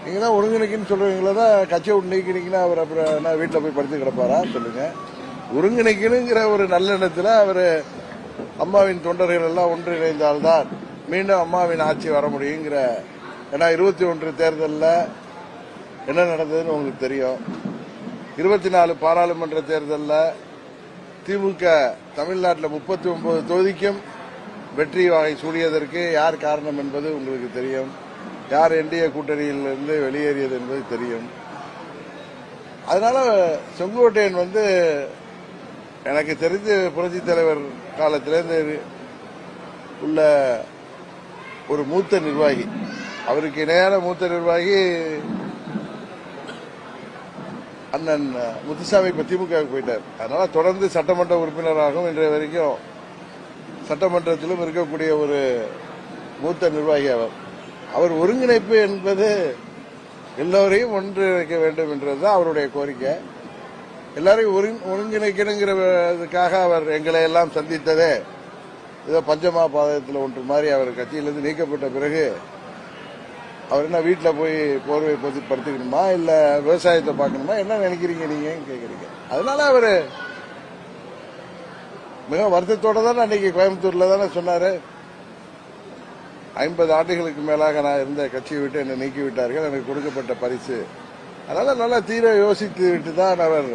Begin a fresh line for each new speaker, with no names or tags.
நீங்க தான் ஒருங்கிணைக்குன்னு சொல்றீங்களா தான் கட்சியை விட்டு நீக்கிறீங்கன்னா அவர் அப்புறம் என்ன வீட்டில் போய் படுத்து கிடப்பாரா சொல்லுங்க. ஒருங்கிணைக்கணுங்கிற ஒரு நல்லெண்ணத்தில் அவர் அம்மாவின் தொண்டர்கள் எல்லாம் ஒன்றிணைந்தால்தான் மீண்டும் அம்மாவின் ஆட்சி வர முடியுங்கிற. ஏன்னா 21 தேர்தலில் என்ன நடந்ததுன்னு உங்களுக்கு தெரியும். 24 பாராளுமன்ற தேர்தலில் திமுக தமிழ்நாட்டில் 39 தொகுதிக்கும் வெற்றி வாகை சூடியதற்கு யார் காரணம் என்பது உங்களுக்கு தெரியும். யார் என்டிஏ கூட்டணியிலிருந்து வெளியேறியது என்பது தெரியும். அதனால செங்கோட்டையன் எனக்கு தெரிஞ்ச புரட்சி தலைவர் காலத்திலிருந்து உள்ள ஒரு மூத்த நிர்வாகி. அவருக்கு இணையான மூத்த நிர்வாகி அண்ணன் முத்துசாமி இப்ப திமுகவுக்கு போயிட்டார். அதனால தொடர்ந்து சட்டமன்ற உறுப்பினராகவும் இன்றைய வரைக்கும் சட்டமன்றத்திலும் இருக்கக்கூடிய ஒரு மூத்த நிர்வாகி அவர் ஒருங்கிணைப்பு என்பது எல்லோரையும் ஒன்றிணைக்க வேண்டும் என்றதுதான் அவருடைய கோரிக்கை. எல்லாரையும் ஒருங்கிணைக்கணுங்கிறதுக்காக அவர் எங்களை எல்லாம் சந்தித்ததே ஏதோ பஞ்சமா பாதத்தில் ஒன்று மாதிரி அவர் கட்சியிலிருந்து நீக்கப்பட்ட பிறகு அவர் என்ன வீட்டில் போய் போர்வை படுத்துக்கணுமா இல்ல விவசாயத்தை பார்க்கணுமா என்ன நினைக்கிறீங்க நீங்க கேக்குறீங்க. அதனால அவரு மிக வருத்தத்தோட தான் அன்னைக்கு கோயம்புத்தூர்ல தானே சொன்னாரு, 50 ஆண்டுகளுக்கு மேலாக நான் இருந்த கட்சியை விட்டு என்னை நீக்கி விட்டார்கள், எனக்கு கொடுக்கப்பட்ட பரிசு. அதனால நல்லா தீர யோசித்து விட்டு தான் அவர்